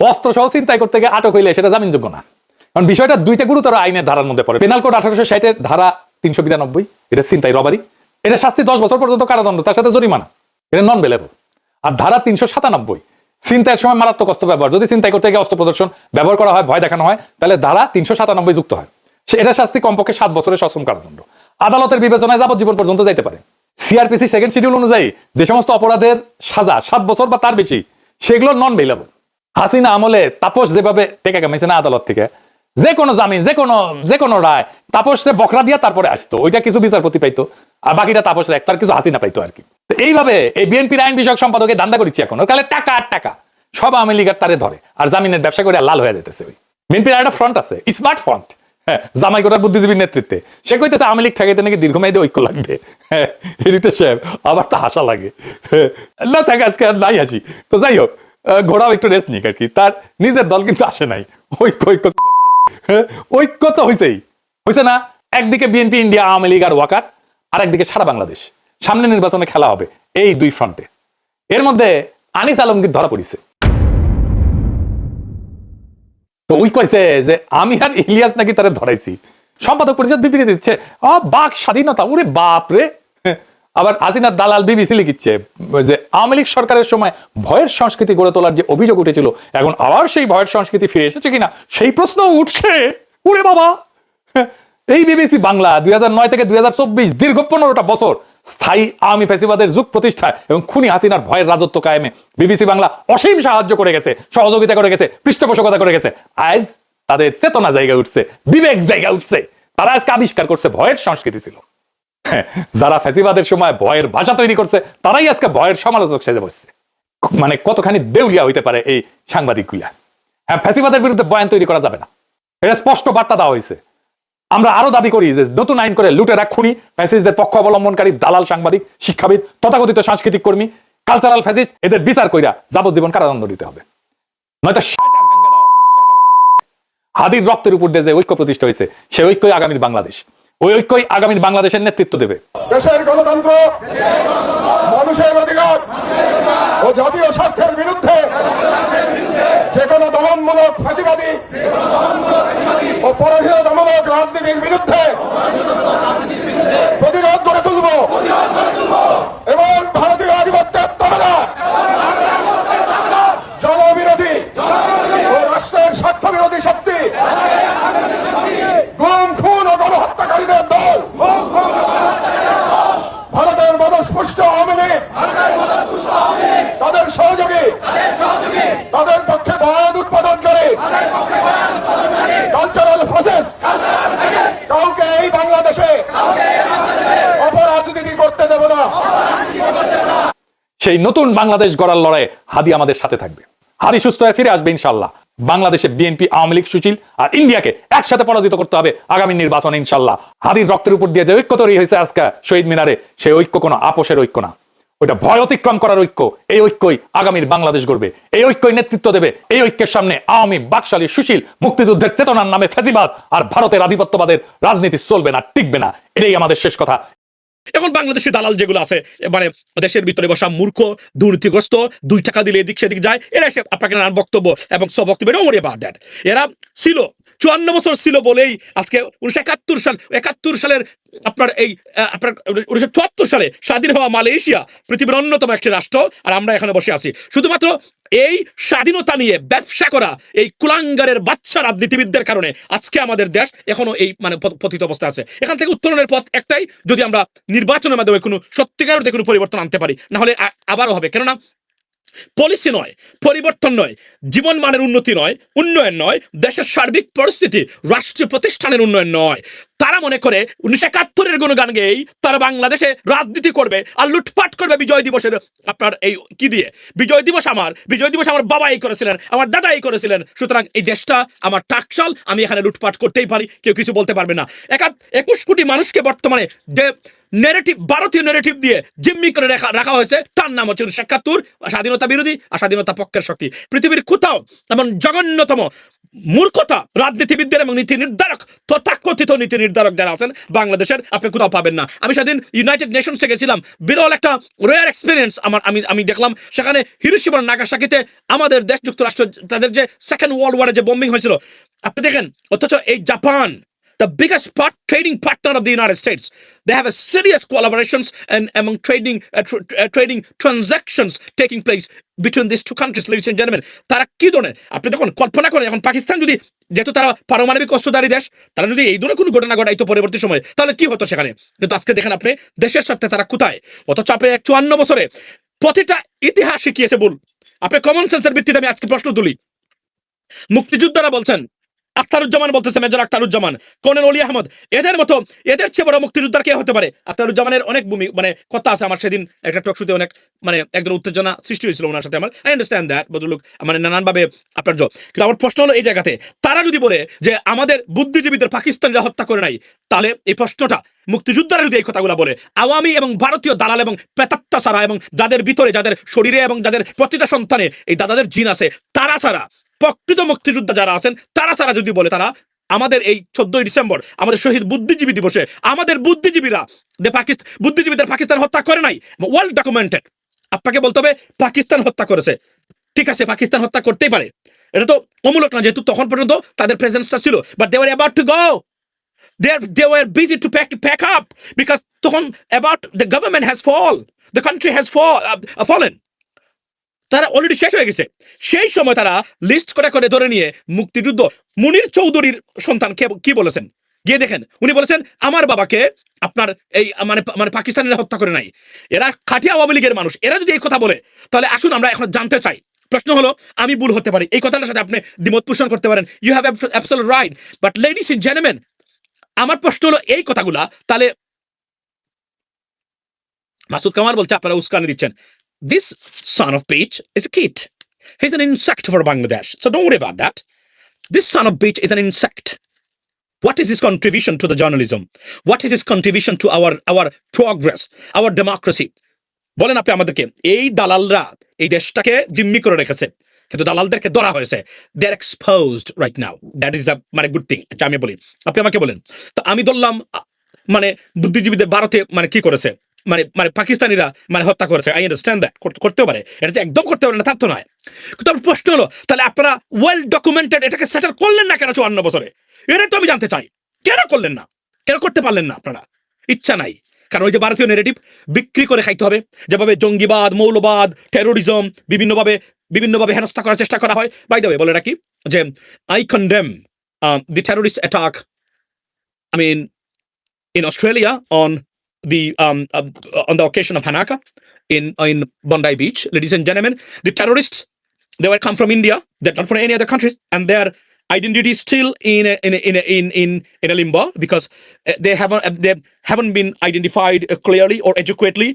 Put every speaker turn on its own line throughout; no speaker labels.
অস্ত্র সহ চিন্তাই করতে গিয়ে আটক হইলে সেটা জামিনযোগ্য না, কারণ বিষয়টা দুইটা গুরুতর আইনের ধারার মধ্যে পড়ে। পেনাল কোড 1860 ধারা 392, এটা চিন্তাই রবারি, এটা শাস্তি 10 বছর পর্যন্ত কারাদণ্ড, তার সাথে জরিমানা, এটা নন বেলেবল। আর ধারা 397, চিন্তায়ের সময় মারাত্মক অস্ত্র ব্যবহার, যদি চিন্তাই করতে গিয়ে অস্ত্র প্রদর্শন ব্যবহার করা হয়, ভয় দেখানো হয়, তাহলে ধারা 397 যুক্ত হয়, এটা শাস্তি কমপক্ষে 7 বছরের সশ্রম কারাদণ্ড। আদালতের বিবেচনায় যাবজ্জীবন পর্যন্ত যাইতে পারে। সিআরপিসি সেকেন্ড শিডিউল অনুযায়ী যে সমস্ত অপরাধের সাজা 7 বছর বা তার বেশি, সেগুলো নন বেলেবল। হাসিনা আমলে তাপস যেভাবে টেকা কামাইছে না আদালত থেকে, যে কোনো জামিন, যে কোনো রায় তাপসে বকরা দিয়া তারপরে আসতো, ওইটা কিছু বিচারপতি পাইতো, আর বাকিটা তাপসের একটা, আর কিছু হাসিনা পাইতো আর কি। এইভাবে এই বিএনপির আইন বিষয়ক সম্পাদকে দান্দা করেছি এখন, কালে টাকা আর টাকা সব আওয়ামী লীগের তারে ধরে, আর জামিনের ব্যবসা করে লাল হয়ে যেতেছে। ওই বিএনপির একটা ফ্রন্ট আছে, স্মার্ট ফ্রন্ট, হ্যাঁ, জামাই গোটার বুদ্ধিজীবীর নেতৃত্বে, সে কইতেছে আওয়ামী লীগ ঠেকাইতে নাকি দীর্ঘমেয়াদী ঐক্য লাগবে। হ্যাঁ, সাহেব আবার তো হাসা লাগে, না থাকে আজকে আর নাই হাসি। তো যাই হোক, ঘোড়াও একটু রেস্ট নিক আর কি, তার নিজের দল কিন্তু আসে নাই, ঐক্য ঐক্য ঐক্য তো হয়েছে না। একদিকে বিএনপি, ইন্ডিয়া, আওয়ামী লীগ আর ওয়াকার, আর একদিকে সারা বাংলাদেশ। সামনে নির্বাচনে খেলা হবে এই দুই ফ্রন্টে। এর মধ্যে আনিস আলমগীর ধরা পড়িছে, তো ওই কইছে যে আমি আর ইলিয়াস নাকি তারা ধরাইছি। সম্পাদক পরিষদ বিবৃতি দিচ্ছে, বাক স্বাধীনতা, ওরে বাপ রে। আবার হাসিনার দালাল বিবিসি লিখিচ্ছে যে আওয়ামী লীগ সরকারের সময় ভয়ের সংস্কৃতি গড়ে তোলার যে অভিযোগ উঠেছিল, এখন আবার সেই ভয়ের সংস্কৃতি ফিরে এসেছে কিনা সেই প্রশ্ন উঠছে। ওরে বাবা, এই বিবিসি বাংলা 2009 থেকে 2024 দীর্ঘ 15টা বছর স্থায়ী আওয়ামী ফ্যাসিবাদের যুগ প্রতিষ্ঠায় এবং খুনি হাসিনার ভয়ের রাজত্ব কায়েমে বিবিসি বাংলা অসীম সাহায্য করে গেছে, সহযোগিতা করে গেছে, পৃষ্ঠপোষকতা করে গেছে। আজ তাদের চেতনা জায়গা উঠছে, বিবেক জায়গা উঠছে, তারা আজকে আবিষ্কার করছে ভয়ের সংস্কৃতি ছিল। যারা ফ্যাসিবাদের সময় ভয়ের ভাষা তৈরি করছে, তারাই আজকে ভয়ের সমালোচক সেজে বসছে। মানে কতখানি দেউলিয়া হইতে পারে এই সাংবাদিকগুলা। হ্যাঁ, ফ্যাসিবাদের বিরুদ্ধে বয়ান তৈরি করা যাবে না, এটা স্পষ্ট বার্তা দেওয়া হয়েছে। আমরা আরো দাবি করি যে নতুন আইন করে লুটেরা, খুনি, ফ্যাসিস্টদের পক্ষ অবলম্বনকারী দালাল, সাংবাদিক, শিক্ষাবিদ, তথাকথিত সাংস্কৃতিক কর্মী, কালচারাল ফ্যাসিস্ট, এদের বিচার কইরা যাবজ্জীবন কারাদণ্ড দিতে হবে, নয়তো হাদির রক্তের উপর দিয়ে যে ঐক্য প্রতিষ্ঠা হয়েছে, সেই ঐক্যই আগামীর বাংলাদেশ, ওই ঐক্যই আগামীর বাংলাদেশের নেতৃত্ব দেবে।
দেশের গণতন্ত্র, মানুষের অধিকার ও জাতীয় স্বার্থের বিরুদ্ধে যে কোনো দমনমূলক ফাঁসিবাদী ও পরাধীনতামূলক রাজনীতির বিরুদ্ধে প্রতিরোধ গড়ে তুলব এবং ভারতীয় আধিপত্যবাদ, জনবিরোধী ও রাষ্ট্রের স্বার্থ বিরোধী শক্তি, গুম, খুন ও গণহত্যাকারীদের দল, ভারতের মদস্পুষ্ট আওয়ামী লীগ, তাদের সহযোগী, তাদের পক্ষে বয়ান উৎপাদনকারী কালচারাল প্রসেস, কাউকে এই বাংলাদেশে অপরাজনীতি করতে দেব না।
সেই নতুন বাংলাদেশ গড়ার লড়াইয়ে হাদি আমাদের সাথে থাকবে। হাদি সুস্থ হয়ে ফিরে আসবে ইনশাল্লাহ। বাংলাদেশে বিএনপি, আওয়ামী লীগ, সুশীল আর ইন্ডিয়াকে একসাথে পরাজিত করতে হবে আগামী নির্বাচনে ইনশাল্লাহ। হাদির রক্তের উপর দিয়ে যে ঐক্য তৈরি হয়েছে আজকে শহীদ মিনারে, সেই ঐক্য কোনো আপোষের ঐক্য না, ওইটা ভয় অতিক্রম করার ঐক্য। এই ঐক্যই আগামীর বাংলাদেশ গড়বে, এই ঐক্যই নেতৃত্ব দেবে। এই ঐক্যের সামনে আওয়ামী, বাকশালী, সুশীল, মুক্তিযুদ্ধের চেতনার নামে ফ্যাসিবাদ আর ভারতের আধিপত্যবাদের রাজনীতি চলবে না, টিকবে না। এটাই আমাদের শেষ কথা।
এখন বাংলাদেশের দালাল যেগুলো আছে, মানে দেশের ভিতরে বসা মূর্খ, দুর্নীতিগ্রস্ত, 2 টাকা দিলে এদিক সেদিক যায়, এরা এসে আপনাকে নানান বক্তব্য এবং সব বক্তব্য মরিয়ে বাদ দেন। এরা ছিল 54 বছর ছিল বলেই আজকে 1971 সালের আপনার এই আপনার 1974 সালে স্বাধীন হওয়া মালয়েশিয়া পৃথিবীর অন্যতম একটি রাষ্ট্র, আর আমরা এখানে বসে আছি শুধুমাত্র এই স্বাধীনতা নিয়ে ব্যবসা করা এই কুলাঙ্গারের বাচ্চা রাজনীতিবিদদের কারণে আজকে আমাদের দেশ এখনো এই মানে পতিত অবস্থায় আছে। এখান থেকে উত্তরণের পথ একটাই, যদি আমরা নির্বাচনের মাধ্যমে কোনো সত্যিকারের কোনো পরিবর্তন আনতে পারি, না হলে আবারও হবে। কেননা পলিসি নয়, পরিবর্তন নয়, জীবন মানের উন্নতি নয়, উন্নয়ন নয়, দেশের সার্বিক পরিস্থিতি, রাষ্ট্রীয় প্রতিষ্ঠানের উন্নয়ন নয়। তারা মনে করে 1971-এর কোনো গান গেয়েই তারা বাংলাদেশে রাজনীতি করবে আর লুটপাট করবে বিজয় দিবসের আপনার এই কি দিয়ে। বিজয় দিবস আমার বাবা এই করেছিলেন, আমার দাদা এই করেছিলেন, সুতরাং এই দেশটা আমার টাকশাল, আমি এখানে লুটপাট করতেই পারি, কেউ কিছু বলতে পারবে না। 21 কোটি মানুষকে বর্তমানে যে নেগেটিভ ভারতীয় নেগেটিভ দিয়ে জিম্মি করে রাখা হয়েছে, তার নাম হচ্ছে 1971 স্বাধীনতা বিরোধী আর স্বাধীনতা পক্ষের শক্তি। পৃথিবীর কোথাও এমন জঘন্যতম মূর্খতা রাজনীতিবিদদের এবং নীতি নির্ধারক, তথাকথিত নীতি নির্ধারক যারা আছেন বাংলাদেশের, আপনি কোথাও পাবেন না। আমি সেদিন ইউনাইটেড নেশনসে গেছিলাম, বিরল একটা রেয়ার এক্সপিরিয়েন্স আমি দেখলাম। সেখানে হিরোশিমা নাগাসাকিতে আমাদের দেশ যুক্তরাষ্ট্র, তাদের যে সেকেন্ড ওয়ার্ল্ড ওয়ারে যে বম্বিং হয়েছিল, আপনি দেখেন, অথচ এই Japan, the biggest trading partner of the United States, they have a serious collaborations and among trading transactions taking place between these two countries, ladies and gentlemen. তারা কি ধরনের, আপনি দেখুন, কল্পনা করেন, এখন পাকিস্তান যদি, যেহেতু তারা পারমাণবিক অস্ত্রধারী দেশ, তারা যদি এই ধরনের কোনো ঘটনা ঘটাইতো পরবর্তী সময়ে, তাহলে কি হতো সেখানে? কিন্তু আজকে দেখেন আপনি, দেশের স্বার্থে তারা কোথায়, অথচ আপনি 54 বছরে প্রতিটা ইতিহাস শিখিয়েছে ভুল। আপনি কমন সেন্সের ভিত্তিতে আমি আজকে প্রশ্ন তুলি, মুক্তিযোদ্ধারা বলছেন, আখতারুজ্জামান বলতেছে, মেজর আখতারুজ্জামান, কর্নেল অলি আহমদ, এদের মতো, এদের চেয়ে বড় মুক্তিযোদ্ধার কে হতে পারে? আখতারুজ্জামানের অনেক কথা আছে। আমার সেদিন একটা টকশুতে অনেক একদম উত্তেজনা সৃষ্টি হয়েছিল ওনার সাথে আমার। আই আন্ডারস্ট্যান্ড দ্যাট, বদলুক নানানভাবে আপনার কিন্তু আমার প্রশ্ন হলো এই জায়গাতে, তারা যদি বলে যে আমাদের বুদ্ধিজীবীদের পাকিস্তানিরা হত্যা করে নাই, তাহলে এই প্রশ্নটা, মুক্তিযোদ্ধারা যদি এই কথাগুলো বলে, আওয়ামী এবং ভারতীয় দালাল এবং প্রেতাত্মা ছাড়া, এবং যাদের ভিতরে, যাদের শরীরে এবং যাদের প্রতিটা সন্তানে এই দাদাদের জিন আছে, তারা ছাড়া, প্রকৃত মুক্তিযোদ্ধা যারা আছেন তারা ছাড়া যদি বলে তারা আমাদের এই 14ই ডিসেম্বর আমাদের শহীদ বুদ্ধিজীবী দিবসে আমাদের বুদ্ধিজীবীরা বুদ্ধিজীবীদের পাকিস্তান হত্যা করে নাই, ওয়ার্ল্ড ডকুমেন্টেড, আপনাকে বলতে হবে পাকিস্তান হত্যা করেছে। ঠিক আছে, পাকিস্তান হত্যা করতেই পারে, এটা তো অমূলক না, যেহেতু তখন পর্যন্ত তাদের প্রেজেন্সটা ছিল, but they were about to go, they were busy to pack up, because তখন about the government has the country has fallen, তারা অলরেডি শেষ হয়ে গেছে। সেই সময় তারা লিস্ট করে ধরে নিয়ে মুক্তিযুদ্ধ, মুনির চৌধুরীর সন্তান কি বলেছেন, গিয়ে দেখেন, উনি বলেছেন আমার বাবাকে আপনার এই পাকিস্তানিরা হত্যা করে নাই। এরা খাঁটি আওয়ামী লীগের মানুষ, এরা যদি এই কথা বলে, তাহলে আসুন আমরা এখন জানতে চাই। প্রশ্ন হলো, আমি ভুল হতে পারি, এই কথাটার সাথে আপনি দ্বিমত পোষণ করতে পারেন, you have absolute right, but ladies and gentleman, আমার প্রশ্ন হলো এই কথাগুলা, তাহলে মাসুদ কামাল বলছে আপনারা উস্কানি দিচ্ছেন। This son of bitch is a kid. He's an insect for Bangladesh. So don't worry about that. This son of bitch is an insect. What is his contribution to the journalism? What is his contribution to our progress, our democracy? বলেন আপনি আমাদেরকে, এই দালালরা এই দেশটাকে জিম্মি করে রেখেছে, কিন্তু দালালদেরকে ধরা হয়েছে, they are exposed right now, that is the good thing. আচ্ছা আমি বলি, আপনি আমাকে বলেন, তো আমি ধরলাম বুদ্ধিজীবীদের ভারতে কি করেছে, পাকিস্তানিরা হত্যা করেছে, আই আন্ডারস্ট্যান্ড দ্যাট, করতেও পারে, এটা যে একদম করতে পারে না তার তো নয়, কিন্তু আমার প্রশ্ন হলো, তাহলে আপনারা ওয়েল ডকুমেন্টেড এটাকে সেটেল করলেন না কেন 54 বছরে? এটাই তো আমি জানতে চাই, কেন করলেন না, কেন করতে পারলেন না? আপনারা ইচ্ছা নাই, কারণ ওই যে ভারতীয় নেগেটিভ বিক্রি করে খাইতে হবে, যেভাবে জঙ্গিবাদ, মৌলবাদ, টেরোরিজম বিভিন্নভাবে হেনস্থা করার চেষ্টা করা হয়। বাই দ্য ওয়ে, বলে রাখি যে I condemn the terrorist attack, I mean, in Australia on the occasion of Hanaka in Bondi Beach, ladies and gentlemen, the terrorists, they were come from India, they're not from any other countries, and their identity is still in a limbo, because they haven't been identified clearly or adequately.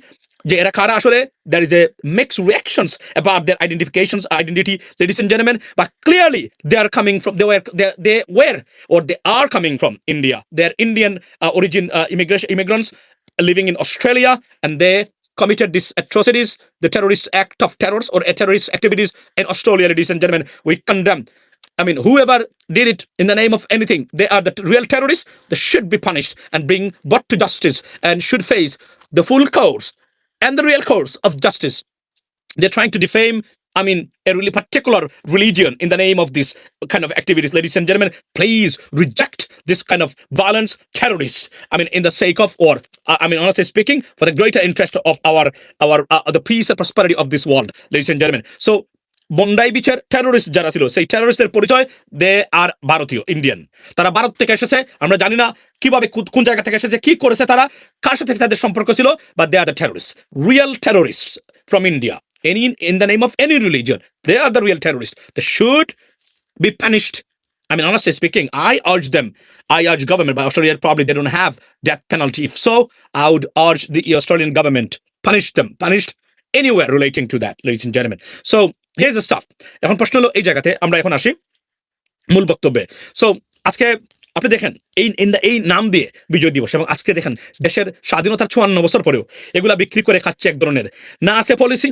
যে এরা কারা আসলে, there is a mixed reactions about their identity, ladies and gentlemen, but clearly they are coming from, they are coming from India. They are Indian origin immigrants living in Australia, and they committed these atrocities, the terrorist act of terrors or terrorist activities in Australia, ladies and gentlemen. We condemn. I mean, whoever did it in the name of anything, they are the real terrorists. They should be punished and brought to justice, and should face the full course and the real course of justice. They're trying to defame, I mean, a really particular religion in the name of this kind of activities. Ladies and gentlemen, please reject this kind of violence, terrorists. I mean, in the sake of, or I mean, honestly speaking, for the greater interest of our the peace and prosperity of this world, ladies and gentlemen. So, Bondi বিচের terrorist যারা ছিল, সেই টেরোরিস্টদের পরিচয়, দে আর ভারতীয়, Indian. তারা ভারত থেকে এসেছে, আমরা জানি না কিভাবে কোন জায়গা থেকে এসেছে, কি করেছে তারা, কার সাথে তাদের সম্পর্ক ছিল, but they are the terrorist, real terrorist from India, in the name of any religion. They are the real terrorists. They should be punished. I mean, honestly speaking, I urge government, but Australia probably they don't have death penalty. If so, I would urge the Australian government, punished anywhere relating to that, ladies and gentlemen. So here's the stuff. এখন প্রশ্ন হলো এই জায়গাতে আমরা এখন আসি মূল বক্তব্যে। সো আজকে আপনি দেখেন এই নাম দিয়ে বিজয় দিবস, এবং আজকে দেখেন দেশের স্বাধীনতার 54 বছর পরেও এগুলা বিক্রি করে খাচ্ছে এক ধরনের, না আছে পলিসি,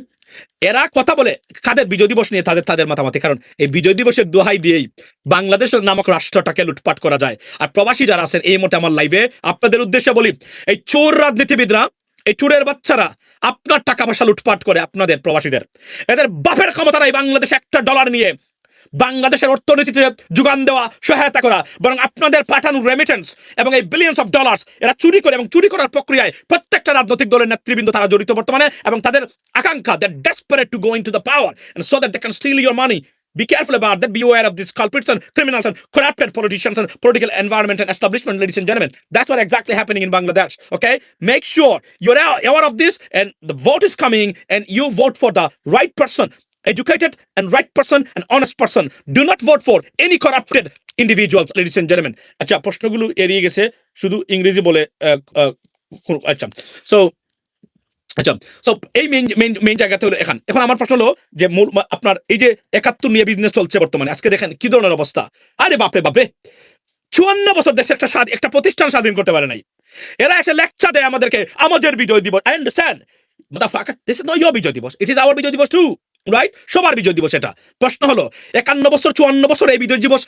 এরা কথা বলে কাদের বিজয় দিবস নিয়ে তাদের মাতামাতি, কারণ এই বিজয় দিবসের দোহাই দিয়েই বাংলাদেশের নামক রাষ্ট্রটাকে লুটপাট করা যায়। আর প্রবাসী যারা আছেন এই মুহূর্তে আমার লাইভে আপনাদের উদ্দেশ্যে বলি, এই চোর রাজনীতিবিদরা, এই চোরের বাচ্চারা আপনার টাকা পয়সা লুটপাট করে আপনাদের প্রবাসীদের, এদের বাপের ক্ষমতা নাই বাংলাদেশে একটা ডলার নিয়ে বাংলাদেশের অর্থনীতিতে যোগান দেওয়া, সহায়তা করা, বরং আপনাদের পাঠানো রেমিটেন্স এবং এই বিলিয়ন্স অফ ডলার্স এরা চুরি করে, এবং চুরি করার প্রক্রিয়ায় প্রত্যেকটা রাজনৈতিক দলের নেতৃবৃন্দ তারা জড়িত বর্তমানে, এবং তাদের আকাঙ্ক্ষা, that desperate to go into the power and so that they can steal your money. Be careful about that. Be aware of these culprits and criminals and corrupted politicians and political environment and establishment, ladies and gentlemen. That's what exactly happening in Bangladesh. Okay, make sure you're aware of this, and the vote is coming, and you vote for the right person, educated and right person and honest person. Do not vote for any corrupted individuals, ladies and gentlemen. আচ্ছা, প্রশ্নগুলো এড়িয়ে গেছে, শুধু ইংরেজি বলে আচ্ছা আচ্ছা so এই মেইন জায়গাতে হলো এখন আমার প্রশ্ন হলো যে আপনার এই যে 71 নিয়ে বিজনেস চলছে বর্তমানে, আজকে দেখেন কি ধরনের অবস্থা। আরে বাপরে বাপরে, 54 বছর দেশে একটা প্রতিষ্ঠান স্বাধীন করতে পারে নাই। এরা একটা লেকচার দেয় আমাদেরকে, আমাদের Bijoy Dibosh. I understand, this is not your Bijoy Dibosh, it is our বিজয় দিবস টু, রাইট? সবার বিজয় দিবস এটা। প্রশ্ন হলো 51 বছর 54 বছর এই বিজয় দিবস,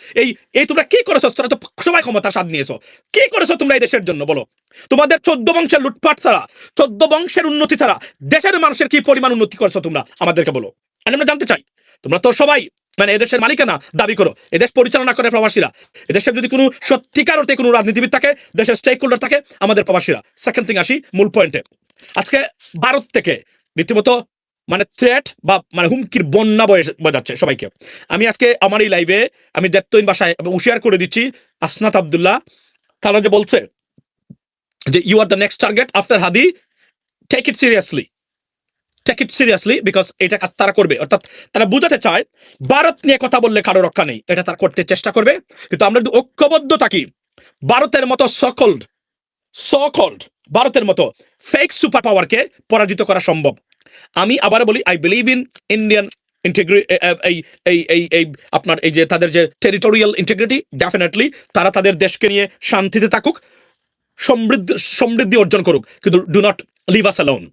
এই তোমরা কি করেছো? তোমরা তো সবাই ক্ষমতা স্বাদ নিয়েছো, কি করেছো তোমরা এই দেশের জন্য বলো? তোমাদের 14 বংশের লুটপাট ছাড়া, 14 বংশের উন্নতি ছাড়া দেশের মানুষের কি পরিমাণ উন্নতি করেছো তোমরা আমাদেরকে বলো। আমরা জানতে চাই। তোমরা তো সবাই মানে এদেশের মালিকানা দাবি করো, এদেশ পরিচালনা করে প্রবাসীরা। এদেশের যদি কোনো সত্যিকার অর্থে কোনো রাজনীতিবিদ থাকে, দেশের স্টেক হোল্ডার থাকে, আমাদের প্রবাসীরা। সেকেন্ড থিং, আসি মূল পয়েন্টে। আজকে ভারত থেকে রীতিমতো মানে থ্রেট বা মানে হুমকির বন্যা বজাচ্ছে সবাইকে। আমি আজকে আমার এই লাইভে আমি দেবতৈন ভাষায় এবং হুঁশিয়ার করে দিচ্ছি, আসনাত আব্দুল্লাহ তারা যে বলছে যে you are the next target after Hadi, take it seriously, because এটা তারা করবে। অর্থাৎ তারা বুঝাতে চায় ভারত নিয়ে কথা বললে কারো রক্ষা নেই, এটা তারা করতে চেষ্টা করবে। কিন্তু আমরা যদি ঐক্যবদ্ধ থাকি, ভারতের মতো সকল্ড ভারতের মতো ফেক সুপার পাওয়ারকে পরাজিত করা সম্ভব। আমি আবার বলি, আই বিলিভ ইন ইন্ডিয়ান আপনার এই যে তাদের যে টেরিটোরিয়াল ইন্টিগ্রিটি, ডেফিনেটলি তারা তাদের দেশকে নিয়ে শান্তিতে থাকুক, সমৃদ্ধি অর্জন করুক, কিন্তু do not leave us alone.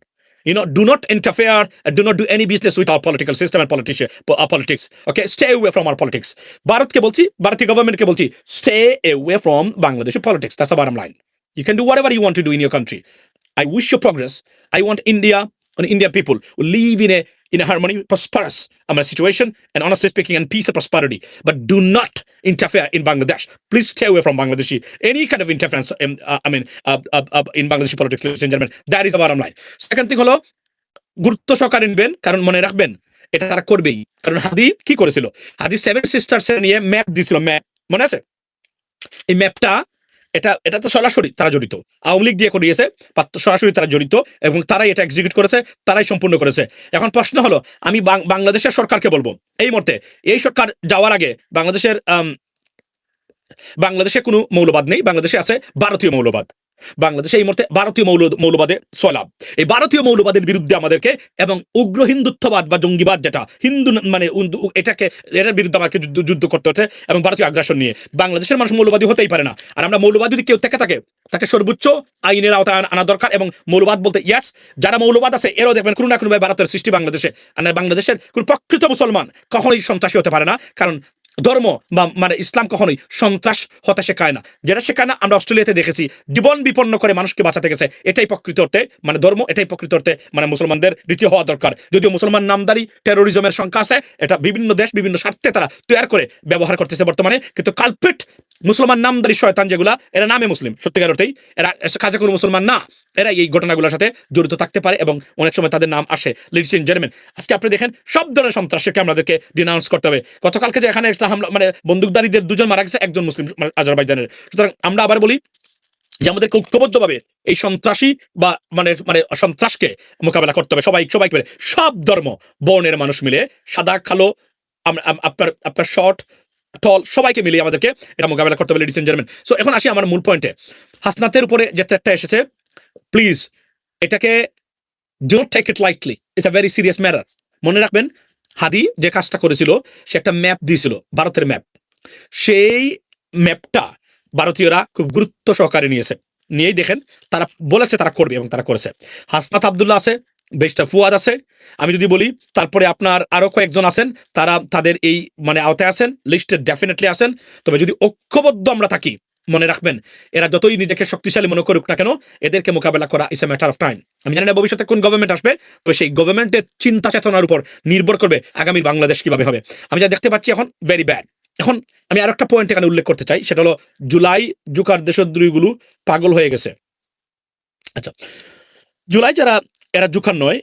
Do not interfere and do not do any business with our political system and politics. Okay, stay away from our politics. ভারতকে বলছি, ভারতীয় গভর্নমেন্টকে বলছি, stay away from Bangladeshi politics. That's the bottom line. You can do whatever you want to do in your country. I wish you progress. I want India and Indian people who live in a harmony, prosperous situation, and honestly speaking, and peace and prosperity. But do not interfere in Bangladesh. Please stay away from Bangladeshi. Any kind of interference, in Bangladeshi politics, ladies and gentlemen. That is the bottom line. Second thing হলো, গুরুত্ব সহকারে নিবেন, কারণ মনে রাখবেন এটা তারা করবেই। কারণ হাদি কি করেছিল? হাদি 7 সিস্টার্স নিয়ে ম্যাপ দিয়েছিল, ম্যাপ মনে আছে? এই ম্যাপটা এটা তো সরাসরি তারা জড়িত, আওয়ামী লীগ দিয়ে করিয়েছে, সরাসরি তারা জড়িত, এবং তারাই এটা এক্সিকিউট করেছে, তারাই সম্পূর্ণ করেছে। এখন প্রশ্ন হলো, আমি বাংলাদেশের সরকারকে বলবো, এই মুহূর্তে এই সরকার যাওয়ার আগে বাংলাদেশে কোনো মৌলবাদ নেই, বাংলাদেশে আছে ভারতীয় মৌলবাদ। বাংলাদেশে এই মুহূর্তে ভারতীয় মৌলবাদে সয়লাভ। এই ভারতীয় মৌলবাদের বিরুদ্ধে আমাদেরকে, এবং উগ্র হিন্দুত্ববাদ বা জঙ্গিবাদ যেটা হিন্দু মানে এটার বিরুদ্ধে আমাকে যুদ্ধ করতে হচ্ছে, এবং ভারতীয় আগ্রাসন নিয়ে। বাংলাদেশের মানুষ মৌলবাদী হতেই পারে না। আর আমরা মৌলবাদী যদি কেউ থেকে থাকে, তাকে সর্বোচ্চ আইনের আওতায় আনা দরকার। এবং মৌলবাদ বলতে ইয়াস, যারা মৌলবাদ আছে এরাও দেখবেন কোনো না কোনো ভাবে ভারতের সৃষ্টি বাংলাদেশে। আর বাংলাদেশের কোন প্রকৃত মুসলমান কখনোই সন্ত্রাসী হতে পারে না, কারণ ধর্ম বা মানে ইসলাম কখনোই সন্ত্রাস হতে শেখায় না। যেটা শেখায় না, আমরা অস্ট্রেলিয়াতে দেখেছি, জীবন বিপন্ন করে মানুষকে বাঁচাতে গেছে। এটাই প্রকৃত অর্থে মানে ধর্ম, এটাই প্রকৃত অর্থে মানে মুসলমানদের রীতি হওয়া দরকার। যদিও মুসলমান নামদারি টেরোরিজমের সংখ্যা আছে, এটা বিভিন্ন দেশ বিভিন্ন স্বার্থে তারা তৈরি করে ব্যবহার করতেছে বর্তমানে। কিন্তু কালপ্রিট মুসলমান নামদারি শয়তান যেগুলা, এরা নামে মুসলিম, সত্যিকার অর্থেই এরা কাজে কোনো মুসলমান না, এরা এই ঘটনাগুলোর সাথে জড়িত থাকতে পারে, এবং অনেক সময় তাদের নাম আসে। লিডিস এন্ড জেন্টলম্যান, আজকে আপনি দেখেন সব ধরনের সন্ত্রাসকে আমাদেরকে ডিনাউন্স করতে হবে। গতকালকে যে এখানে একটা হামলা মানে বন্দুকধারীদের 2 জন মারা গেছে, একজন মুসলিম আজারবাইজানের। সুতরাং আমরা আবার বলি যে আমাদেরকে ঐক্যবদ্ধভাবে এই সন্ত্রাসী বা মানে সন্ত্রাসকে মোকাবেলা করতে হবে, সবাই মিলে, সব ধর্ম বর্ণের মানুষ মিলে, সাদা কালো আপনার শর্ট টল সবাইকে মিলিয়ে আমাদেরকে এটা মোকাবেলা করতে হবে, লেডিস এন্ড জেন্টলম্যান। সো এখন আসি আমার মূল পয়েন্টে। হাসনাতের উপরে যে থ্রেটটা এসেছে, প্লিজ এটাকে do not take it lightly, it's a very serious matter. মনে রাখবেন, হাদি যে কাজটা করেছিল, সে একটা ম্যাপ দিয়েছিল, ভারতের ম্যাপ। সেই ম্যাপটা ভারতীয়রা খুব গুরুত্ব সহকারে নিয়েছে, নিয়েই দেখেন তারা বলেছে তারা করবে, এবং তারা করেছে। হাসনাত আব্দুল্লাহ আছে, বেশটা ফুয়াদ আছে, আমি যদি বলি, তারপরে আপনার আরো কয়েকজন আছেন, তারা তাদের এই মানে আওতায় আছেন, লিস্টে ডেফিনেটলি আছেন। তবে যদি ঐক্যবদ্ধ আমরা থাকি, মনে রাখবেন এরা যতই নিজেকে শক্তিশালী মনে করুক না কেন, এদেরকে মোকাবেলা করা ইস এ ম্যাটার অফ টাইম। আমি জানি না ভবিষ্যতে কোন গভর্নমেন্ট আসবে, তবে সেই গভর্নমেন্টের চিন্তা চেতনার উপর নির্ভর করবে আগামী বাংলাদেশ কিভাবে হবে। আমি যা দেখতে পাচ্ছি এখন ভেরি ব্যাড। এখন আমি আর একটা পয়েন্ট এখানে উল্লেখ করতে চাই, সেটা হলো জুলাই জুকার দেশদ্রোহীগুলো পাগল হয়ে গেছে। আচ্ছা, জুলাই যারা, এরা জুকার নয়,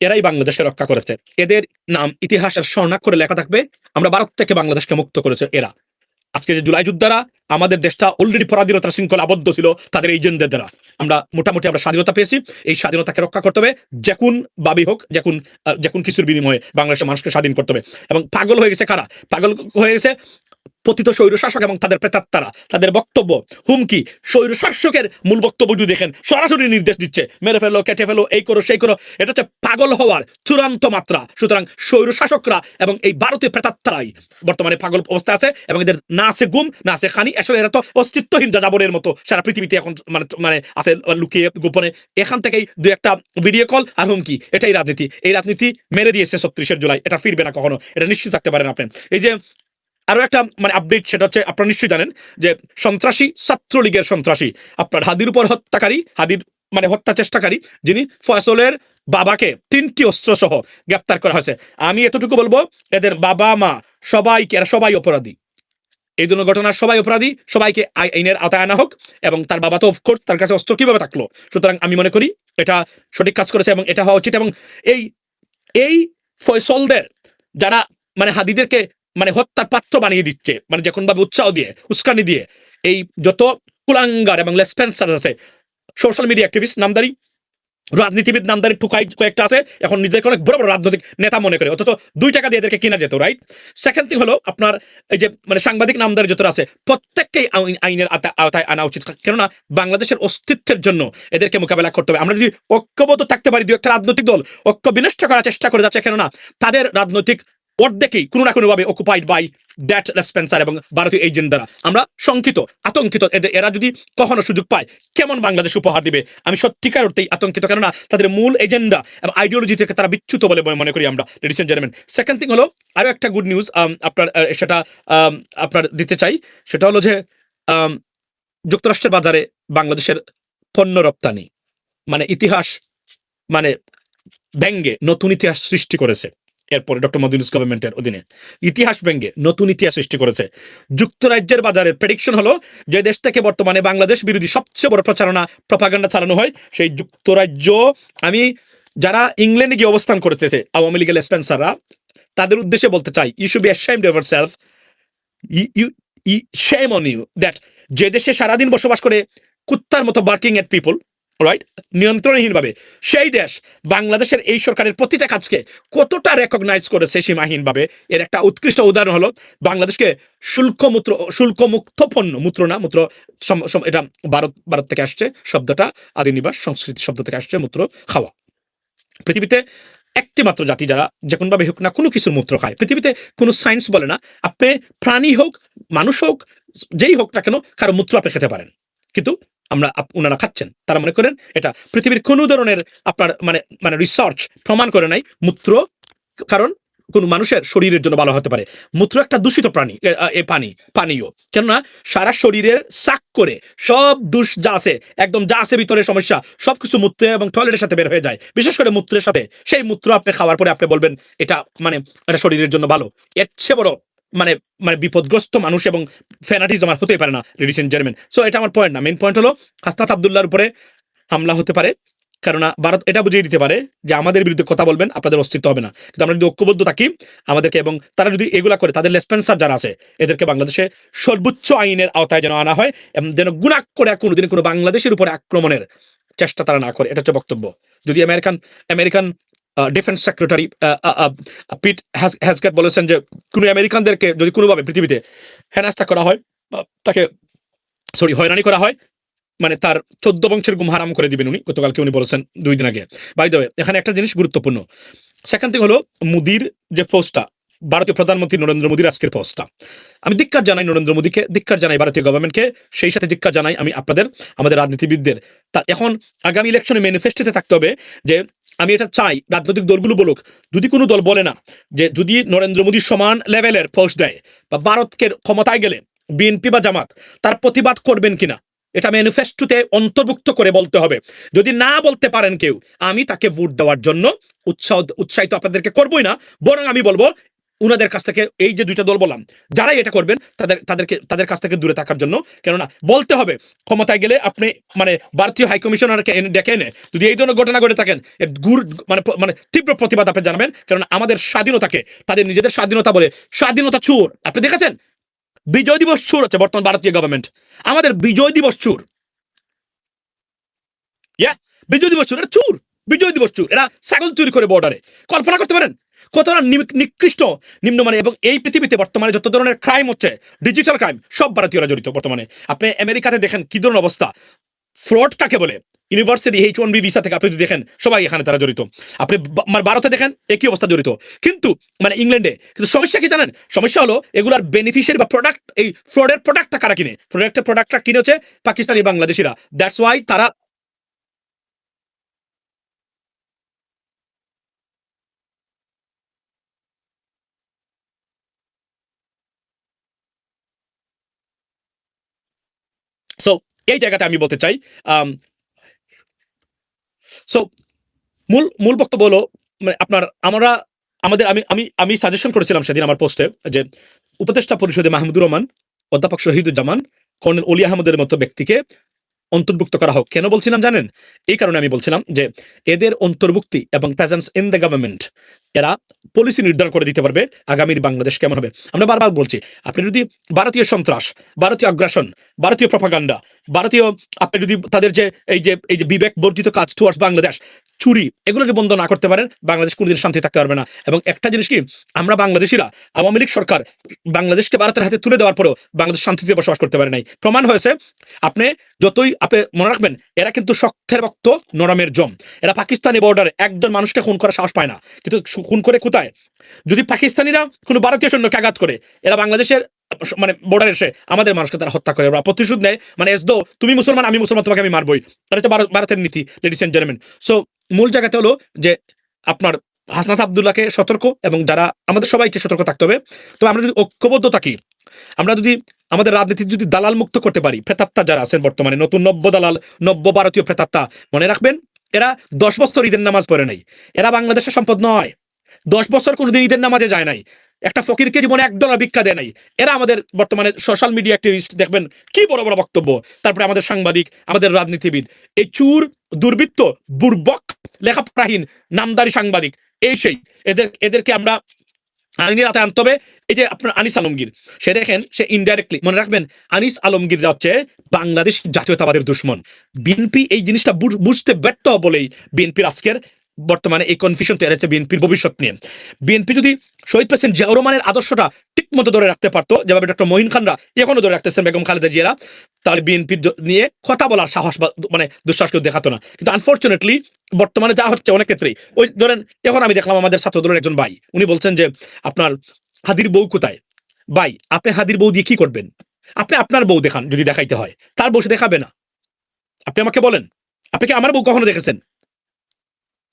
এরাই বাংলাদেশকে রক্ষা করেছে। এদের নাম ইতিহাসের স্বর্ণাক্ষরে লেখা থাকবে, আমরা ভারত থেকে বাংলাদেশকে মুক্ত করেছে এরা। আজকে যে জুলাই যোদ্ধারা, আমাদের দেশটা অলরেডি পরাধীনতার শৃঙ্খলা আবদ্ধ ছিল তাদের এই এজেন্টদের দ্বারা। আমরা মোটামুটি আমরা স্বাধীনতা পেয়েছি, এই স্বাধীনতাকে রক্ষা করতে হবে, যেকুন ভাবি হোক, যেকুন কিছুর বিনিময়ে বাংলাদেশের মানুষকে স্বাধীন করতে হবে। এবং পাগল হয়ে গেছে কারা? পাগল হয়ে গেছে পতিত স্বৈরশাসক এবং তাদের প্রেতাত্মারা। তাদের বক্তব্য হুমকি, স্বৈরশাসকের মূল বক্তব্য যদি দেখেন, সরাসরি নির্দেশ দিচ্ছে মেরে ফেলো, কেটে ফেলো, এই করো সেই করো। এটা হচ্ছে পাগল হওয়ার চূড়ান্ত মাত্রা। সুতরাং স্বৈরশাসকরা এবং এই ভারতীয় প্রেতাত্মারাই বর্তমানে পাগল অবস্থায় আছে, এবং এদের না আছে গুম, না আছে খানি। আসলে এরা তো অস্তিত্বহীন যাযাবরের মতো সারা পৃথিবীতে এখন মানে আছে লুকিয়ে গোপনে। এখান থেকেই দু একটা ভিডিও কল আর হুমকি, এটাই রাজনীতি। এই রাজনীতি মেরে দিয়েছে ৩৬ জুলাই, এটা ফিরবে না কখনো, এটা নিশ্চিত থাকতে পারেন আপনি। এই যে আরো একটা মানে আপডেট, সেটা হচ্ছে আপনারা নিশ্চয়ই জানেন যে সন্ত্রাসী, ছাত্রলীগের সন্ত্রাসী আপনার হাদির উপর হত্যাকারী, হাদির মানে হত্যা চেষ্টাকারী, যিনি ফয়সলের বাবাকে 3টি অস্ত্র সহ গ্রেফতার করা হয়েছে। আমি এতটুকু বলবো, এদের বাবা মা সবাইকে, এরা সবাই অপরাধী, এই দুটো ঘটনার সবাই অপরাধী, সবাইকে আইনের আওতায় আনা হোক। এবং তার বাবা তো অফকোর্স, তার কাছে অস্ত্র কিভাবে থাকলো? সুতরাং আমি মনে করি এটা সঠিক কাজ করেছে এবং এটা হওয়া উচিত। এবং এই ফয়সলদের যারা মানে হাদিদেরকে মানে হত্যার পাত্র বানিয়ে দিচ্ছে, মানে যখন ভাবে উৎসাহ দিয়ে, উস্কানি দিয়ে, এই যত কুলাঙ্গার এবং লেসপেন্সার আছে, সোশ্যাল মিডিয়া অ্যাক্টিভিস্ট নামদারি, রাজনীতিবিদ নামদারি টুকাই কয়েকটা আছে, এখন নিজেকে অনেক বড় বড় রাজনৈতিক নেতা মনে করে, অথচ 2 টাকা দিয়ে এদেরকে কিনা যেত, রাইট? সেকেন্ড থিং হলো আপনার এই যে মানে সাংবাদিক নামদারি যত আছে, প্রত্যেককেই আইনের আওতায় আনা উচিত। কেননা বাংলাদেশের অস্তিত্বের জন্য এদেরকে মোকাবেলা করতে হবে। আমরা যদি ঐক্যবদ্ধ থাকতে পারি, 2 একটা রাজনৈতিক দল ঐক্য বিনষ্ট করার চেষ্টা করে যাচ্ছে, কেননা তাদের রাজনৈতিক অর্ধেকই কোনো না কোনোভাবে অকুপাইড বাই দ্যাট লেসপেন্সার এবং ভারতীয় এজেন্ট দ্বারা। আমরা শঙ্কিত, আতঙ্কিত, এরা যদি কখনো সুযোগ পায় কেমন বাংলাদেশ উপহার দিবে, আমি সত্যিকার অর্থেই আতঙ্কিত। কেননা তাদের মূল এজেন্ডা এবং আইডিওলজি থেকে তারা বিচ্যুত বলে মনে করি আমরা, ladies and gentleman. Second thing হলো আরো একটা গুড নিউজ আপনার, সেটা আপনার দিতে চাই, সেটা হলো যে যুক্তরাষ্ট্রের বাজারে বাংলাদেশের পণ্য রপ্তানি মানে ইতিহাস মানে ব্যঙ্গে নতুন ইতিহাস সৃষ্টি করেছে। এরপরে ডক্টর মোদি গভর্নমেন্টের অধীনে ইতিহাস ব্যঙ্গে নতুন ইতিহাস সৃষ্টি করেছে। যুক্তরাজ্যের বাজারের প্রেডিকশন হলো, যে দেশ থেকে বর্তমানে বাংলাদেশ বিরোধী সবচেয়ে বড় প্রপাগান্ডা চালানো হয়, সেই যুক্তরাজ্য। আমি যারা ইংল্যান্ডে গিয়ে অবস্থান করেছে আওয়ামী লীগের স্পেন্সাররা, তাদের উদ্দেশ্যে বলতে চাই, you should be ashamed of yourself, shame on you that যে দেশে সারাদিন বসবাস করে কুত্তার মতো বার্কিং এট পিপল, রাইট, নিয়ন্ত্রণহীনভাবে, সেই দেশ বাংলাদেশের এই সরকারের প্রতিটা কাজকে কতটা রেকগনাইজ করেছে সীমাহীনভাবে। এর একটা উৎকৃষ্ট উদাহরণ হলো বাংলাদেশকে শুল্কমুক্ত পণ্য, এটা ভারত থেকে আসছে শব্দটা, আদিনিবাস সংস্কৃতি শব্দ থেকে আসছে, মূত্র খাওয়া। পৃথিবীতে একটি মাত্র জাতি যারা যেকোনভাবে হোক না কোনো কিছুর মূত্র খায়, পৃথিবীতে কোনো সায়েন্স বলে না আপনি প্রাণী হোক, মানুষ হোক, যেই হোক না কেন, কারো মূত্র আপনি খেতে পারেন। কিন্তু ওনারা খাচ্ছেন, তারা মনে করেন এটা পৃথিবীর কোনো ধরনের আপনার মানে রিসার্চ প্রমাণ করে নাই মূত্র, কারণ কোন মানুষের শরীরের জন্য ভালো হতে পারে। মূত্র একটা দূষিত পানীয়, কেননা সারা শরীরের সাক করে সব দোষ যা আছে, একদম যা আছে ভিতরে সমস্যা, সবকিছু মূত্র এবং টয়লেটের সাথে বের হয়ে যায়, বিশেষ করে মূত্রের সাথে। সেই মূত্র আপনি খাওয়ার পরে আপনি বলবেন এটা এটা শরীরের জন্য ভালো। এর চেয়ে বড় মানে বিপদগ্রস্ত মানুষ এবং ফ্যানাটিজম আর হতেই পারে না, লেডিস এন্ড জেন্টলম্যান। সো এটা আমার পয়েন্ট না, মেইন পয়েন্ট হলো হাসনাত আব্দুল্লাহর উপরে হামলা হতে পারে, কেননা ভারত এটা বুঝিয়ে দিতে পারে যে আমাদের বিরুদ্ধে কথা বলবেন, আপনাদের অস্তিত্ব হবে না। কিন্তু আমরা যদি ঐক্যবদ্ধ থাকি আমাদেরকে, এবং তারা যদি এগুলা করে, তাদের লেসপেন্সার যারা আছে এদেরকে বাংলাদেশে সর্বোচ্চ আইনের আওতায় যেন আনা হয়, এবং যেন গুনাহ করে কোনোদিন কোনো বাংলাদেশের উপরে আক্রমণের চেষ্টা তারা না করে। এটা হচ্ছে বক্তব্য। যদি আমেরিকান ডিফেন্স সেক্রেটারি পিট হ্যাজকেট বলেছেন যে কোনো আমেরিকানদেরকে যদি কোনোভাবে পৃথিবীতে হেনস্থা করা হয়, তাকে হয়রানি করা হয়, মানে তার 14 বংশের গুম হারাম করে দিবেন উনি, গতকালকে উনি বলেছেন 2 দিন আগে। বাই দ্য ওয়ে, এখানে একটা জিনিস গুরুত্বপূর্ণ। সেকেন্ড থিং হলো মোদির যে পোস্টটা, ভারতীয় প্রধানমন্ত্রী নরেন্দ্র মোদির আজকের পোস্টটা, আমি ধিক্কার জানাই নরেন্দ্র মোদিকে, ধিক্কার জানাই ভারতীয় গভর্নমেন্টকে, সেই সাথে ধিক্কার জানাই আমি আমাদের রাজনীতিবিদদের। তা এখন আগামী ইলেকশনে ম্যানিফেস্টোতে থাকতে হবে যে আমি এটা চাই রাজনৈতিক দলগুলো বলুক, যদি কোনো দল বলে না যে যদি নরেন্দ্র মোদীর সমান লেভেলের পোস্ট দেয় বা ভারতকে ক্ষমতায় গেলে বিএনপি বা জামাত তার প্রতিবাদ করবেন কিনা, এটা ম্যানিফেস্টোতে অন্তর্ভুক্ত করে বলতে হবে। যদি না বলতে পারেন কেউ, আমি তাকে ভোট দেওয়ার জন্য উৎসাহিত আপনাদেরকে করবোই না, বরং আমি বলবো উনাদের কাছ থেকে, এই যে দুইটা দল বললাম যারাই এটা করবেন তাদের কাছ থেকে দূরে থাকার জন্য। কেননা বলতে হবে ক্ষমতায় গেলে আপনি মানে ভারতীয় হাইকমিশনারকে ডেকে এনে যদি এই ধরনের ঘটনা ঘটে থাকেন এর মানে তীব্র প্রতিবাদ আপনি জানাবেন। কারণ আমাদের স্বাধীনতাকে তাদের নিজেদের স্বাধীনতা বলে, স্বাধীনতা চোর। আপনি দেখেছেন বিজয় দিবস চোর হচ্ছে বর্তমান ভারতীয় গভর্নমেন্ট, আমাদের বিজয় দিবস চোর। বিজয় দিবস চোর, এটা চোর। বিজয় দিবস চোর, এরা ছাগল চুরি করে বর্ডারে। কল্পনা করতে পারেন কতটা নিকৃষ্ট নিম্নমানে। এবং এই পৃথিবীতে বর্তমানে যত ধরনের ক্রাইম হচ্ছে, ডিজিটাল ক্রাইম, সব ভারতীয়রা জড়িত বর্তমানে। আপনি আমেরিকাতে দেখেন কি ধরনের অবস্থা, ফ্রড কাকে বলে, ইউনিভার্সিটি H1B ভিসা থেকে আপনি যদি দেখেন সবাই এখানে তারা জড়িত। আপনি ভারতে দেখেন একই অবস্থা জড়িত, কিন্তু মানে ইংল্যান্ডে। কিন্তু সমস্যা কি জানেন? সমস্যা হলো এগুলার বেনিফিশিয়ারি বা প্রোডাক্ট, এই ফ্রডের প্রোডাক্টটা কারা কিনে? প্রোডাক্টটা কিনে হচ্ছে পাকিস্তানি বাংলাদেশিরা। দ্যাটস ওয়াই তারা সো এই জায়গাতে আমি বলতে চাই সো মূল বক্তব্য হলো মানে আমি সাজেশন করেছিলাম সেদিন আমার পোস্টে যে উপদেষ্টা পরিষদে মাহমুদুর রহমান, অধ্যাপক শহীদুজ্জামান, কর্নেল অলি আহমদের মতো ব্যক্তিকে অন্তর্ভুক্ত করা হোক। কেন বলছিলাম জানেন? এই কারণে আমি বলছিলাম যে এদের অন্তর্ভুক্তি এবং প্রেজেন্স ইন দ্য গভর্নমেন্ট, এরা পলিসি নির্ধারণ করে দিতে পারবে আগামীর বাংলাদেশ কেমন হবে। আমরা বারবার বলছি, আপনি যদি ভারতীয় সন্ত্রাস, ভারতীয় আগ্রাসন, ভারতীয় প্রপাগান্ডা, ভারতীয় আপনি যদি তাদের যে এই যে বিবেক বর্জিত কাজ টুয়ার্ডস বাংলাদেশ, চুরি, এগুলো যদি বন্ধ না করতে পারেন, বাংলাদেশ কোনোদিন শান্তি থাকতে পারবে না। এবং একটা জিনিস কি, আমরা বাংলাদেশিরা আওয়ামী লীগ সরকার বাংলাদেশকে ভারতের হাতে তুলে দেওয়ার পরেও বাংলাদেশ শান্তিতে বসবাস করতে পারে নাই। প্রমাণ হয়েছে। আপনি যতই আপনি মনে রাখবেন, এরা কিন্তু শক্তের ভক্ত, নরমের জম। এরা পাকিস্তানি বর্ডারে একজন মানুষকে খুন করার সাহস পায় না, কিন্তু খুন করে কোথায়? যদি পাকিস্তানিরা কোনো ভারতীয় সৈন্যকে আঘাত করে, এরা বাংলাদেশের মানে বর্ডারে এসে আমাদের মানুষকে তারা হত্যা করে, ওরা প্রতিশোধ নেয়। মানে এস দো তুমি মুসলমান, আমি মুসলমান, তোমাকে আমি মারবই। এটা তো ভারতের নীতি, লেডিস এন্ড জেন্টলম্যান। সো মূল জায়গাতে হলো যে আপনার হাসনাত আব্দুল্লাহকে সতর্ক, এবং যারা আমাদের সবাইকে সতর্ক থাকতে হবে। তো আমরা যদি ঐক্যবদ্ধ থাকি, আমরা যদি আমাদের রাজনীতি যদি দালাল মুক্ত করতে পারি, প্রেতাত্মা যারা আছেন বর্তমানে নতুন নব্য দালাল, নব্য ভারতীয় প্রেতাত্মা, মনে রাখবেন এরা 10 বছর ঈদের নামাজ পড়ে নাই। এরা বাংলাদেশের সম্পদ নয়। 10 বছর কোনোদিন ঈদের নামাজে যায় নাই। একটা ফকিরকে জীবনে $1 ভিক্ষা দেয় নাই। এরা আমাদের বর্তমানে সোশ্যাল মিডিয়া অ্যাক্টিভিস্ট, দেখবেন কি বড় বড় বক্তব্য। তারপরে আমাদের সাংবাদিক, আমাদের রাজনীতিবিদ, এই চুর, দুর্বৃত্ত, বুর্বক, লেখাপড়াহীন, নামদারি সাংবাদিক, এই সেই এদেরকে আমরা আইনের হাতে আনতে হবে। এই যে আপনার আনিস আলমগীর, সে দেখেন সে ইনডাইরেক্টলি, মনে রাখবেন আনিস আলমগীর হচ্ছে বাংলাদেশ জাতীয়তাবাদের দুশ্মন। বিএনপি এই জিনিসটা বুঝতে ব্যর্থ বলেই বিএনপির আজকের বর্তমানে এই কনফিউশন তৈরি হচ্ছে বিএনপির ভবিষ্যৎ নিয়ে। বিএনপি যদি শহীদ প্রেসিডেন্ট জিয়াউর রহমানের আদর্শটা ঠিক মতো ধরে রাখতে পারতো, যেভাবে ডক্টর মঈন খানরা এখনো ধরে রাখতেছেন, বেগম খালেদা জিয়ারা, তাহলে বিএনপির নিয়ে কথা বলার সাহস বা মানে দুঃসাহস কেউ দেখাতো না। কিন্তু আনফর্চুনেটলি বর্তমানে যা হচ্ছে অনেক ক্ষেত্রেই, ওই ধরেন এখন আমি দেখলাম আমাদের ছাত্র দলের একজন ভাই, উনি বলছেন যে আপনার হাদির বউ কোথায়? ভাই, আপনি হাদির বউ দিয়ে কি করবেন? আপনি আপনার বউ দেখান, যদি দেখাইতে হয়। তার বউ সে দেখাবে না। আপনি আমাকে বলেন, আপনি কি আমার বউ কখনো দেখেছেন?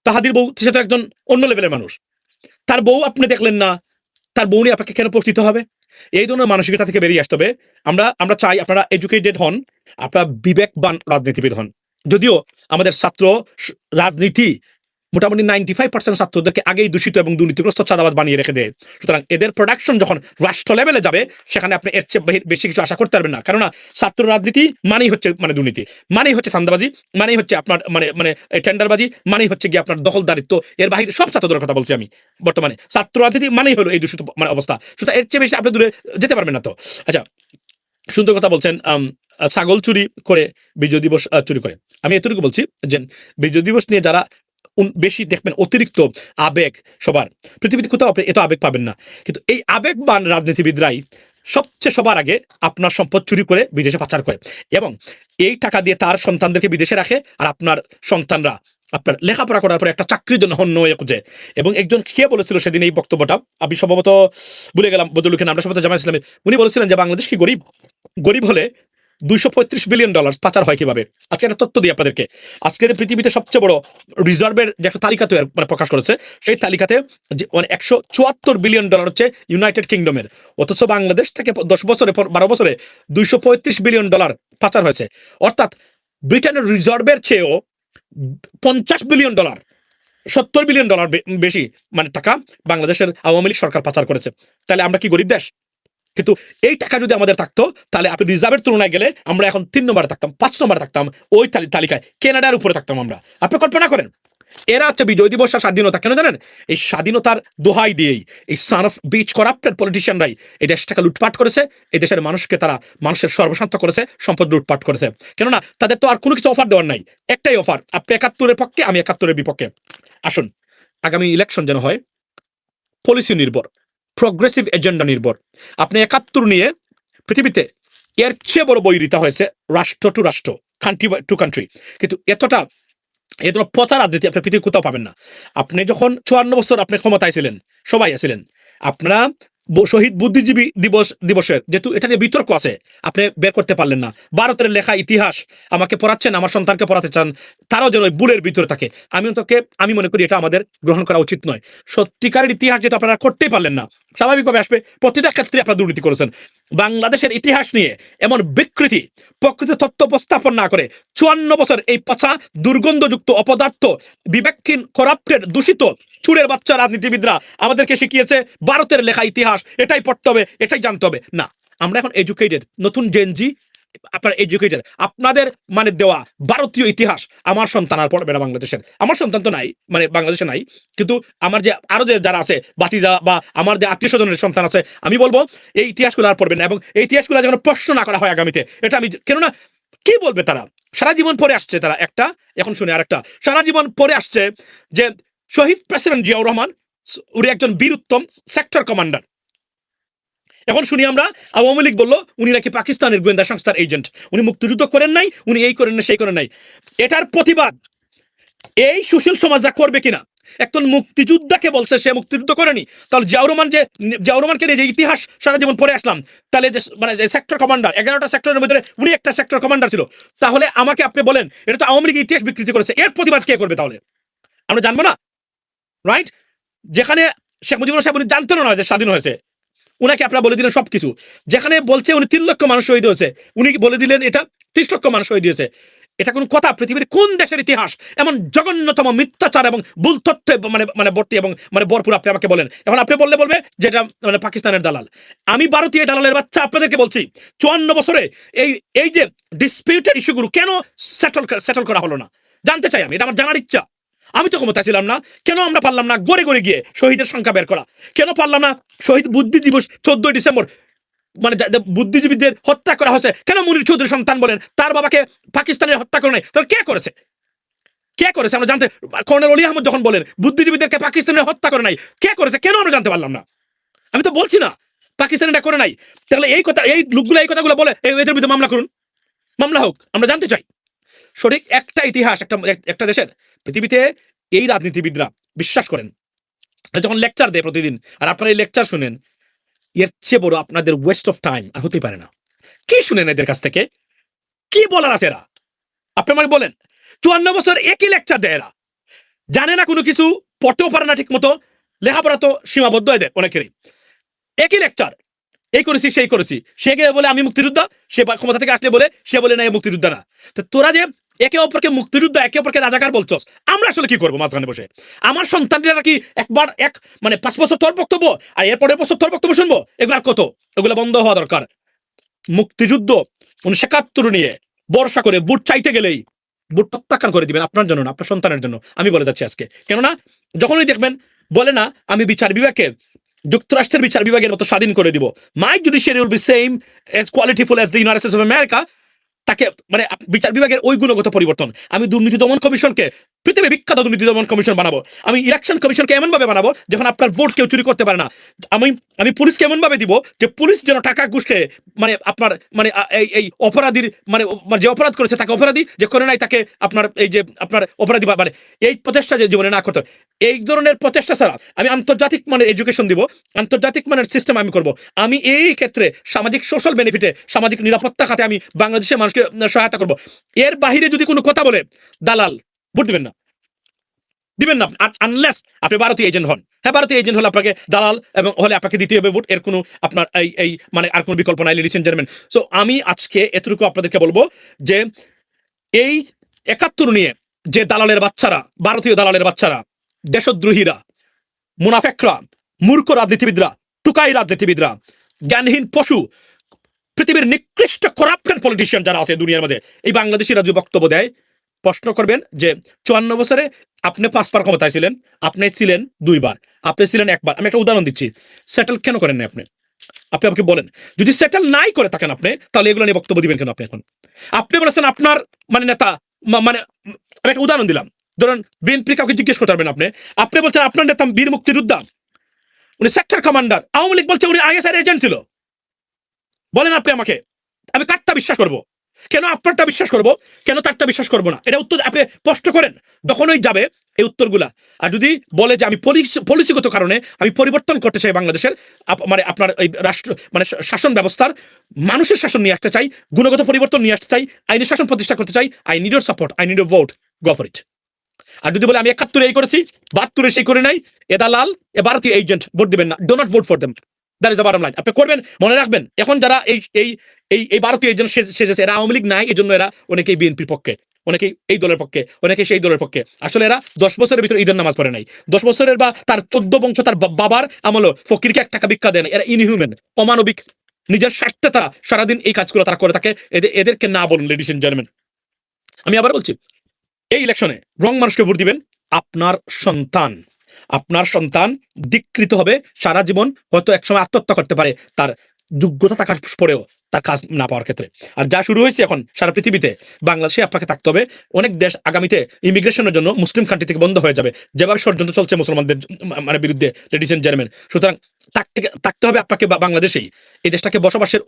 তাহাদির বউ সে তো একজন অন্য লেভেলের মানুষ। তার বউ আপনি দেখলেন না, তার বউ নিয়ে আপনাকে কেন প্রস্তুত হবে? এই ধরনের মানসিকতা থেকে বেরিয়ে আসতে হবে। আমরা চাই আপনারা এডুকেটেড হন, আপনারা বিবেকবান রাজনীতিবিদ হন। যদিও আমাদের ছাত্র রাজনীতি মোটামুটি 95% ছাত্রদেরকে আগেই দূষিত এবং দুর্নীতিগ্রস্ত চাঁদাবাজ বানিয়ে রেখে দেয়। সুতরাং এদের প্রোডাকশন যখন রাষ্ট্র লেভেলে যাবে, সেখানে আপনি এর চেয়ে বেশি কিছু আশা করতে পারবেন না। কেননা ছাত্র রাজনীতি মানেই হচ্ছে মানে দুর্নীতি, মানেই হচ্ছে চাঁদাবাজি, মানেই হচ্ছে আপনার মানে টেন্ডারবাজি, মানেই হচ্ছে গিয়ে আপনার দখলদারিত্ব। এর বাইরে সব ছাত্রদের কথা বলছি আমি। বর্তমানে ছাত্র রাজনীতি মানেই হলো এই দূষিত মানে অবস্থা। সুতরাং এর চেয়ে বেশি আপনি দূরে যেতে পারবেন না। তো আচ্ছা, সুন্দর কথা বলছেন, ছাগল চুরি করে বিজয় দিবস চুরি করে। আমি এতটুকু বলছি যে বিজয় দিবস নিয়ে যারা বেশি দেখবেন অতিরিক্ত আবেগ, সবার পৃথিবীতে কোথাও আপনি এত আবেগ পাবেন না, কিন্তু এই আবেগবান রাজনীতিবিদরাই সবচেয়ে সবার আগে আপনার সম্পদ চুরি করে বিদেশে পাচার করে, এবং এই টাকা দিয়ে তার সন্তানদেরকে বিদেশে রাখে। আর আপনার সন্তানরা আপনার লেখাপড়া করার পরে একটা চাকরির জন্য হন্য হয়ে খুঁজে। এবং একজন কে বলেছিল সেদিন এই বক্তব্যটা, আমি সম্ভবত ভুলে গেলাম বদলুকে নামটা, সম্ভবত জামায়াত ইসলামী, উনি বলেছিলেন যে বাংলাদেশ কি গরিব? গরিব হলে $235 বিলিয়ন পাচার হয় কিভাবে? আজকে একটা তথ্য দিই আপনাদেরকে। আজকের পৃথিবীতে সবচেয়ে বড় রিজার্ভের যে একটা তালিকা তৈরি মানে প্রকাশ করেছে, সেই তালিকাতে যে মানে $174 বিলিয়ন হচ্ছে ইউনাইটেড কিংডমের। অথচ বাংলাদেশ থেকে 10 বছরে 12 বছরে $235 বিলিয়ন পাচার হয়েছে। অর্থাৎ ব্রিটেনের রিজার্ভের চেয়েও $50 বিলিয়ন, $70 বিলিয়ন বেশি মানে টাকা বাংলাদেশের আওয়ামী লীগ সরকার পাচার করেছে। তাহলে আমরা কি গরিব দেশ? কিন্তু এই টাকা যদি আমাদের থাকতো, তাহলে আপনি রিজার্ভের তুলনায় গেলে আমরা এখন 3 নম্বরে থাকতাম, 5 নম্বরে থাকতাম, ওই তালিকায় কানাডার উপরে থাকতাম আমরা। আপনি কল্পনা করেন, এরা হচ্ছে বিজয় দিবস আর স্বাধীনতা কেন জানেন? এই স্বাধীনতার দোহাই দিয়েই এই সান অফ বিচ করাপ্টেড পলিটিশিয়ানরাই এই দেশটাকে লুটপাট করেছে, এই দেশের মানুষকে তারা মানুষের সর্বশান্ত করেছে, সম্পদ লুটপাট করেছে। কেননা তাদের তো আর কোনো কিছু অফার দেওয়ার নাই, একটাই অফার, আপনি 71-এর পক্ষে, আমি 71-এর বিপক্ষে। আসুন, আগামী ইলেকশন যেন হয় পলিসি নির্ভর, প্রগ্রেসিভ এজেন্ডা নির্ভর। আপনি 71 নিয়ে পৃথিবীতে এর চেয়ে বড় বৈরিতা হয়েছে রাষ্ট্র টু রাষ্ট্র, কান্ট্রি টু কান্ট্রি, কিন্তু এতটা পচা রাজনীতি আপনি পৃথিবী কোথাও পাবেন না। আপনি যখন 54 বছর আপনি ক্ষমতায় ছিলেন, সবাই আছিলেন, আপনারা শহীদ বুদ্ধিজীবী দিবসের যেহেতু এটা নিয়ে বিতর্ক আছে, আপনি বের করতে পারলেন না। ভারতের লেখা ইতিহাস আমাকে পড়াচ্ছেন, আমার সন্তানকে পড়াতে চান, তারাও যেন ওই বুলের ভিতরে থাকে। আমি মনে করি এটা আমাদের গ্রহণ করা উচিত নয়। সত্যিকারের ইতিহাস যেটা আপনারা করতেই পারলেন না, স্বাভাবিকভাবে আসবে। প্রতিটা ক্ষেত্রে আপনারা দুর্নীতি করেছেন। বাংলাদেশের ইতিহাস নিয়ে এমন বিকৃতি, প্রকৃত তথ্য উপস্থাপন না করে 54 বছর এই পচা দুর্গন্ধযুক্ত অপদার্থ বিবেকহীন করাপ্টেড দূষিত চুরের বাচ্চা রাজনীতিবিদরা আমাদেরকে শিখিয়েছে ভারতের লেখা ইতিহাস এটাই পড়তে হবে, এটাই জানতে হবে। না, আমরা এখন এডুকেটেড, নতুন জেনজি, আপনারা এডুকেটেড। আপনাদের মানে দেওয়া ভারতীয় ইতিহাস আমার সন্তান আর পড়বে না বাংলাদেশের। আমার সন্তান তো নাই, মানে বাংলাদেশে নাই, কিন্তু আমার যে আরো যে যারা আছে বাতিজা বা আমার যে আত্মীয় স্বজনের সন্তান আছে, আমি বলবো এই ইতিহাসগুলো আর পড়বে না, এবং এই ইতিহাসগুলো যেন প্রশ্ন না করা হয় আগামীতে। এটা আমি কেননা কি বলবে তারা? সারা জীবন পরে আসছে তারা, একটা এখন শুনে আরেকটা, সারা জীবন পরে আসছে যে শহীদ প্রেসিডেন্ট জিয়াউর রহমান উনি একজন বীরুত্তম সেক্টর কমান্ডার। এখন শুনি আমরা আওয়ামী লীগ বললো উনি নাকি পাকিস্তানের গোয়েন্দা সংস্থার এজেন্ট, উনি মুক্তিযুদ্ধ করেন নাই, উনি এই করেন না সেই করেন নাই। এটার প্রতিবাদ এই সুশীল সমাজরা করবে কিনা? একজন মুক্তিযোদ্ধাকে বলছে সে মুক্তিযুদ্ধ করেনি, তাহলে জিয়াউর রহমানকে নিয়ে যে ইতিহাস সারা জীবন পড়ে আসলাম, তাহলে মানে যে সেক্টর কমান্ডার 11টা সেক্টরের মধ্যে উনি একটা সেক্টর কমান্ডার ছিল, তাহলে আমাকে আপনি বলেন এটা তো আওয়ামী লীগ ইতিহাস বিকৃতি করেছে, এর প্রতিবাদ কে করবে? তাহলে আমরা জানবো না, রাইট? যেখানে শেখ মুজিবুর সাহেব উনি জানতেন না যে স্বাধীন হয়েছে, উনাকে আপনারা বলে দিলেন সবকিছু। যেখানে বলছে উনি 3 লক্ষ মানুষ শহীদ হয়েছে, উনি বলে দিলেন এটা 30 লক্ষ মানুষ শহীদ হয়েছে। এটা কোন কথা? পৃথিবীর কোন দেশের ইতিহাস এমন জঘন্যতম মিথ্যাচার এবং ভুল তথ্যে মানে ভর্তি এবং মানে ভরপুর? আপনি আমাকে বলেন। এখন আপনি বলবে যেটা মানে পাকিস্তানের দালাল। আমি ভারতীয় দালালের বাচ্চা আপনাদেরকে বলছি, 54 বছরে এই যে ডিসপিউটেড ইস্যুগুলো কেন সেটল করা হলো না জানতে চাই আমি, এটা আমার জানার ইচ্ছা। আমি তো ক্ষমতা ছিলাম না, কেন আমরা পারলাম না গড়ে গড়ে গিয়ে শহীদের সংখ্যা বের করা? কেন পারলাম না শহীদ বুদ্ধি দিবস 14 ডিসেম্বর মানে বুদ্ধিজীবীদের হত্যা করা হয়েছে, কেন মুনির চৌধুরী সন্তান বলেন তার বাবাকে পাকিস্তানের হত্যা করে নাই? তাহলে কে করেছে? কে করেছে আমরা জানতে। কর্নেল অলি আহমদ যখন বলেন বুদ্ধিজীবীদেরকে পাকিস্তানের হত্যা করে নাই, কে করেছে? কেন আমরা জানতে পারলাম না? আমি তো বলছি না পাকিস্তান এটা করে নাই। তাহলে এই কথা, এই লোকগুলো এই কথাগুলো বলে এদের বিরুদ্ধে মামলা করুন, মামলা হোক, আমরা জানতে চাই। সঠিক একটা ইতিহাস একটা দেশের পৃথিবীতে এই রাজনীতিবিদরা বিশ্বাস করেন, যখন লেকচার দেয় প্রতিদিন, আর আপনারা এই লেকচার শুনেন, এর চেয়ে বড় আপনাদের ওয়েস্ট অফ টাইম আর হতেই পারে না। কি শুনেন এদের কাছ থেকে? কি বলার আছে এরা? আপনি আমার বলেন, 54 বছর একই লেকচার দেয় এরা, জানে না কোনো কিছু, পড়তেও পারে না ঠিক মতো, লেখাপড়া তো সীমাবদ্ধ এদের অনেকেরই। একই লেকচার, এই করেছি সেই করেছি, সে গিয়ে বলে আমি মুক্তিযোদ্ধা, সে ক্ষমতা থেকে আসলে বলে সে বলে না এ মুক্তিযোদ্ধা না। তো তোরা যে একে অপরকে মুক্তিযোদ্ধা একে অপরকে রাজাকার বলছস, আমরা আসলে কি করবো মাঝখানে বসে? আমার সন্তানরা কি একবার মানে 5 বছর তোর বক্তব্য আর এরপরের বছর তোর বক্তব্য শুনবো? এগুলো আর কত? এগুলো বন্ধ হওয়া দরকার। মুক্তিযুদ্ধ 1971 নিয়ে বর্ষা করে বুট চাইতে গেলেই বুট প্রত্যাখ্যান করে দিবেন, আপনার জন্য না, আপনার সন্তানের জন্য। আমি বলে যাচ্ছি আজকে, কেননা যখনই দেখবেন বলে না আমি বিচার বিভাগকে যুক্তরাষ্ট্রের বিচার বিভাগের মতো স্বাধীন করে দিব, my judiciary will be same as qualityful as the United States of America, তাকে মানে বিচার বিভাগের ওই গুণগত পরিবর্তন। আমি দুর্নীতি দমন কমিশনকে পৃথিবী বিখ্যাত দুর্নীতি দমন কমিশন বানাবো। আমি ইলেকশন কমিশনকে এমন ভাবে বানাবো যখন আপনার ভোট কেউ চুরি করতে পারে না। আমি পুলিশকে এমন ভাবে দিব যে পুলিশ যেন টাকা ঘুষ খেয়ে মানে আপনার মানে এই অপরাধীর মানে যে অপরাধ করেছে তাকে অপরাধী, যে করে নাই তাকে আপনার এই যে আপনার অপরাধী মানে এই প্রচেষ্টা যে জীবনে না করতে। এই ধরনের প্রচেষ্টা ছাড়া আমি আন্তর্জাতিক মানের এডুকেশন দিব, আন্তর্জাতিক মানের সিস্টেম আমি করব। আমি এই ক্ষেত্রে সামাজিক সোশ্যাল বেনিফিটে, সামাজিক নিরাপত্তা খাতে আমি বাংলাদেশের মানুষকে সহায়তা করব। এর বাহিরে যদি কোনো কথা বলে দালাল, ভোট দিবেন না, দিবেন না আনলেস আপনি ভারতীয় এজেন্ট হন। হ্যাঁ, ভারতীয় এজেন্ট হলে আপনাকে দালাল এবং হলে আপনাকে দিতে হবে ভোট, এর কোনো আপনার এই মানে আর কোনো বিকল্প নাই, লেডিস এন্ড জেন্টলম্যান। সো আমি আজকে এতটুকু আপনাদেরকে বলবো যে এই ৭১ নিয়ে যে দালালের বাচ্চারা, ভারতীয় দালালের বাচ্চারা, দেশদ্রোহীরা, মুনাফেকরা, মূর্খ রাজনীতিবিদরা, টুকাই রাজনীতিবিদরা, জ্ঞানহীন পশু, পৃথিবীর নিকৃষ্ট করাপ্টেড পলিটিশিয়ান যারা আছে দুনিয়ার মধ্যে, এই বাংলাদেশিরা যে বক্তব্য দেয়, প্রশ্ন করবেন যে ৫৪ বছরে আপনি ৫ বার ক্ষমতায় ছিলেন, আপনি ছিলেন ২ বার, আপনি ছিলেন ১ বার। আমি একটা উদাহরণ দিচ্ছি, সেটেল কেন করেন না আপনি? আপনি আমাকে বলেন, যদি সেটেল নাই করে থাকেন আপনি, তাহলে এগুলো নিয়ে বক্তব্য দিবেন কেন আপনি? এখন আপনি বলেছেন আপনার মানে নেতা মানে আমি একটা উদাহরণ দিলাম, ধরেন বিএনপি কাউকে জিজ্ঞেস করতে পারবেন আপনি, আপনি বলছেন আপনার নেতা বীর মুক্তিযোদ্ধা, উনি সেক্টর কমান্ডার, আওয়ামী লীগ বলছে উনি আইএসআই এজেন্ট ছিল। বলেন আপনি আমাকে, আমি কারটা বিশ্বাস করবো? কেন আপনারটা বিশ্বাস করবো, কেন তারটা বিশ্বাস করবো না? এটা উত্তর আপনি স্পষ্ট করেন, তখনই যাবে এই উত্তরগুলা। আর যদি বলে যে আমি পলিসিগত কারণে আমি পরিবর্তন করতে চাই বাংলাদেশের মানে আপনার এই রাষ্ট্র মানে শাসন ব্যবস্থার মানুষের শাসন নিয়ে আসতে চাই, গুণগত পরিবর্তন নিয়ে আসতে চাই, আইনি শাসন প্রতিষ্ঠা করতে চাই, I need your support, I need your vote, go for it. আর যদি বলে আমি ৭১ এই করেছি, ৭২ সেই করে নাই, এ দালাল, এ ভারতীয় এজেন্ট, ভোট দিবেন না, do not vote for them. That is the bottom line. আপনি করবেন, মনে রাখবেন, এখন যারা এই ভারতীয় এজেন্ট সেজেছে, এরা আওয়ামী লীগ নাই, এই জন্য এরা অনেকেই বিএনপির পক্ষে, অনেকেই এই দলের পক্ষে, অনেকে সেই দলের পক্ষে। আসলে এরা ১০ বছরের ভিতরে ঈদের নামাজ পড়ে নাই, 10 বছরের বা তার 14 বংশ তার বাবার আমল ফকিরকে ১ টাকা ভিক্ষা দেয় না। এরা ইনহিউম্যান, অমানবিক, নিজের স্বার্থে তারা সারাদিন এই কাজগুলো তারা করে থাকে। এদেরকে না বলুন, লেডিস এন্ড জেন্টলম্যান। আমি আবার বলছি, এই ইলেকশনে রং মানুষকে ভোট দিবেন। আপনার সন্তান ধিক্কৃত হবে সারা জীবন, হয়তো একসময় আত্মহত্যা করতে পারে তার যোগ্যতা থাকার পরেও, তার কাজ না পাওয়ার ক্ষেত্রে। আর যা শুরু হয়েছে এখন সারা পৃথিবীতে, বাংলাদেশে আপনাকে থাকতে হবে। অনেক দেশ আগামীতে ইমিগ্রেশনের জন্য মুসলিম কান্ট্রি থেকে বন্ধ হয়ে যাবে, যেভাবে ষড়যন্ত্র চলছে মুসলমানদের মানে বিরুদ্ধে, লেডিস এন্ড জেন্টলম্যান। সুতরাং থাকতে হবে আপনাকে বাংলাদেশেই। এই দেশটাকে বসবাসের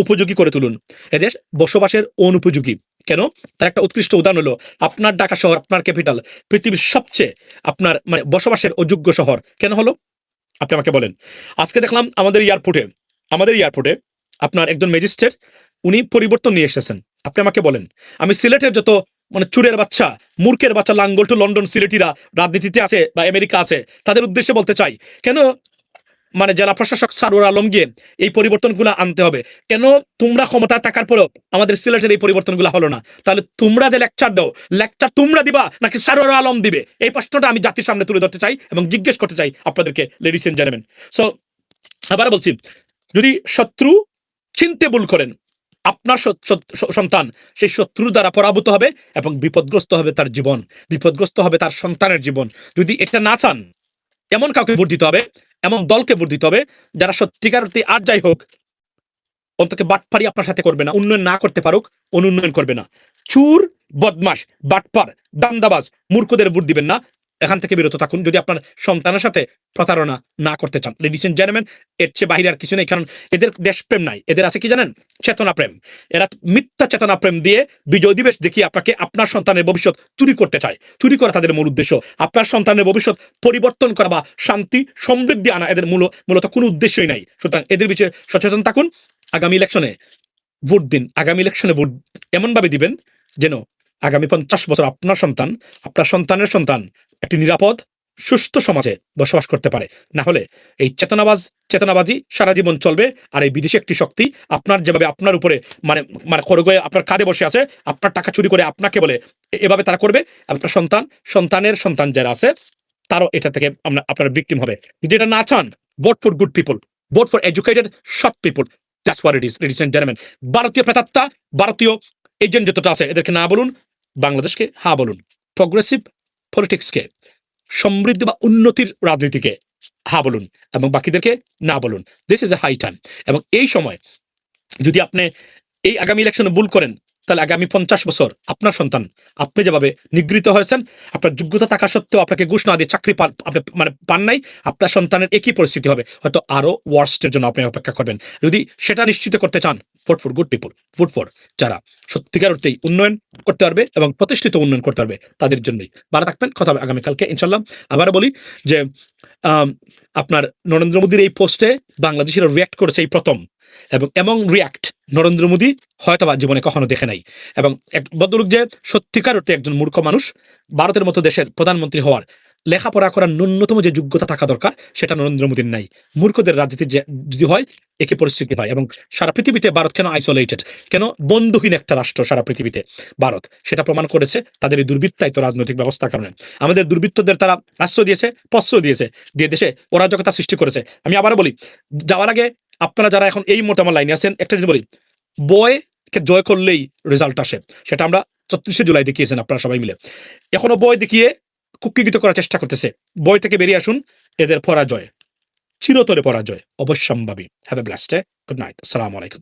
উপযোগী করে তুলুন। এদেশ বসবাসের অনুপযোগী কেন? তার একটা উৎকৃষ্ট উদাহরণ হলো আপনার ঢাকা শহর, আপনার ক্যাপিটাল, পৃথিবীর সবচেয়ে আপনার মানে বসবাসের অযোগ্য শহর কেন হলো? আপনি আমাকে বলেন। আজকে দেখলাম আমাদের এয়ারপোর্টে আপনার একজন ম্যাজিস্ট্রেট, উনি পরিবর্তন নিয়ে এসেছেন। আপনি আমাকে বলেন, আমি সিলেটের যত মানে চুরের বাচ্চা, মূর্খের বাচ্চা, লাঙ্গল টু লন্ডন সিলেটিরা রাজনীতিতে আছে বা আমেরিকা আছে, তাদের উদ্দেশ্যে বলতে চাই, কেন মানে জেলা প্রশাসক সারোয়ার আলম গিয়ে এই পরিবর্তনগুলো আনতে হবে? কেন তোমরা ক্ষমতা থাকার পরেও আমাদের সিলেটের এই পরিবর্তনগুলো হলো না? তাহলে তোমরা যে লেকচার দাও, লেকচার তোমরা দিবা নাকি সারোয়ার আলম দিবে? এই প্রশ্নটা আমি জাতির সামনে তুলে ধরতে চাই এবং জিজ্ঞেস করতে চাই আপনাদেরকে, লেডিস এন্ড জেন্টলম্যান। সো আবার বলছি, যদি শত্রু চিনতে ভুল করেন, আপনার সন্তান সেই শত্রু দ্বারা পরাভূত হবে এবং বিপদগ্রস্ত হবে তার জীবন, বিপদগ্রস্ত হবে তার সন্তানের জীবন। যদি এটা না চান, এমন কাউকে ভোট দিতে হবে, এমন দলকে ভোট দিতে হবে যারা সত্যিকার আর যাই হোক অন্তত বাটপারি আপনার সাথে করবে না, উন্নয়ন না করতে পারুক, অনুন্নয়ন করবে না। চুর, বদমাস, বাটপার, দান্দাবাজ, মূর্খদের ভোট দিবেন না। এখান থেকে বিরত থাকুন যদি আপনার সন্তানের সাথে প্রতারণা না করতে চান। লেডিস এন্ড জেন্টলম্যান, এর চেয়ে বাহিরে আর কিছু নেই। কারণ এদের দেশপ্রেম নাই, এদের আছে কি জানেন? চেতনা প্রেম। এরা মিথ্যা চেতনা প্রেম দিয়ে বিজয় দিবস দেখিয়ে আপনাকে আপনার সন্তানের ভবিষ্যৎ চুরি করতে চায়। চুরি করা তাদের মূল উদ্দেশ্য। আপনার সন্তানের ভবিষ্যৎ পরিবর্তন করা বা শান্তি সমৃদ্ধি আনা এদের মূলত কোনো উদ্দেশ্যই নাই। সুতরাং এদের বিষয়ে সচেতন থাকুন। আগামী ইলেকশনে ভোট দিন। আগামী ইলেকশনে ভোট এমনভাবে দিবেন যেন আগামী 50 বছর আপনার সন্তান, আপনার সন্তানের সন্তান একটি নিরাপদ সুস্থ সমাজে বসবাস করতে পারে। না হলে এই চেতনাবাজি সারা জীবন চলবে। আর এই বিদেশি একটি শক্তি আপনার যেভাবে আপনার উপরে মানে মানে খড়গয়ে আপনার কাঁধে বসে আছে, আপনার টাকা চুরি করে আপনাকে বলে, এভাবে তারা করবে। আপনার সন্তানের সন্তান যারা আছে তারও এটা থেকে আপনার ভিকটিম হবে। যদি এটা না চান, vote for good people, vote for educated সৎ people. That's what it is, ladies and gentleman. ভারতীয় প্রেতাত্মা, ভারতীয় এজেন্ট যতটা আছে এদেরকে না বলুন, বাংলাদেশকে হ্যাঁ বলুন। প্রগ্রেসিভ পলিটিক্সকে, সমৃদ্ধি বা উন্নতির রাজনীতিকে হ্যাঁ বলুন এবং বাকিদেরকে না বলুন। This is a high time. এবং এই সময় যদি আপনি এই আগামী ইলেকশনে ভুল করেন, তাহলে আগামী 50 বছর আপনার সন্তান, আপনি যেভাবে নিগৃহীত হয়েছেন, আপনার যোগ্যতা থাকা সত্ত্বেও আপনাকে ঘুষ না দিয়ে চাকরি আপনি মানে পান নাই, আপনার সন্তানের একই পরিস্থিতি হবে, হয়তো আরো ওয়ার্স্টের জন্য আপনি অপেক্ষা করবেন। যদি সেটা নিশ্চিত করতে চান, vote for good people, vote for যারা সত্যিকার অর্থেই উন্নয়ন করতে পারবে এবং প্রতিষ্ঠিত উন্নয়ন করতে পারবে, তাদের জন্যই। ভালো থাকবেন, কথা হবে আগামীকালকে ইনশাল্লাহ। আবার বলি যে আপনার নরেন্দ্র মোদীর এই পোস্টে বাংলাদেশিরা রিয়াক্ট করেছে এই প্রথম, এবং এমন রিয়াক্ট নরেন্দ্র মোদী হয়তোবা জীবনে কখনো দেখে নাই। এবং এক ভদ্রলোক যে সত্যিকার অর্থে একজন মূর্খ মানুষ, ভারতের মতো দেশের প্রধানমন্ত্রী হওয়ার লেখাপড়া করার ন্যূনতম যে যোগ্যতা থাকা দরকার, সেটা নরেন্দ্র মোদীর নাই। মূর্খদের রাজনীতি যদি হয়, একই পরিস্থিতি হয়। এবং সারা পৃথিবীতে ভারত কেন আইসোলেটেড, কেন বন্ধুহীন একটা রাষ্ট্র সারা পৃথিবীতে ভারত, সেটা প্রমাণ করেছে তাদের এই দুর্বৃত্তায়িত রাজনৈতিক ব্যবস্থার কারণে। আমাদের দুর্বৃত্তদের তারা আশ্রয় দিয়েছে, প্রশ্রয় দিয়েছে, দিয়ে দেশে অরাজকতা সৃষ্টি করেছে। আমি আবারও বলি, যাওয়ার আগে আপনারা যারা এখন এই মোটামো লাইনে আছেন, একটা জিনিস বলি, বয়কে জয় করলেই রেজাল্ট আসে। সেটা আমরা 34শে জুলাই দেখিয়েছেন আপনারা সবাই মিলে। এখনো বয় দেখিয়ে কুক্ষিগত করার চেষ্টা করতেছে। বই থেকে বেরিয়ে আসুন, এদের পরাজয় চিরতরে পরাজয় অবশ্যম্ভাবী। Have a blessed day, good night, আসসালামু আলাইকুম।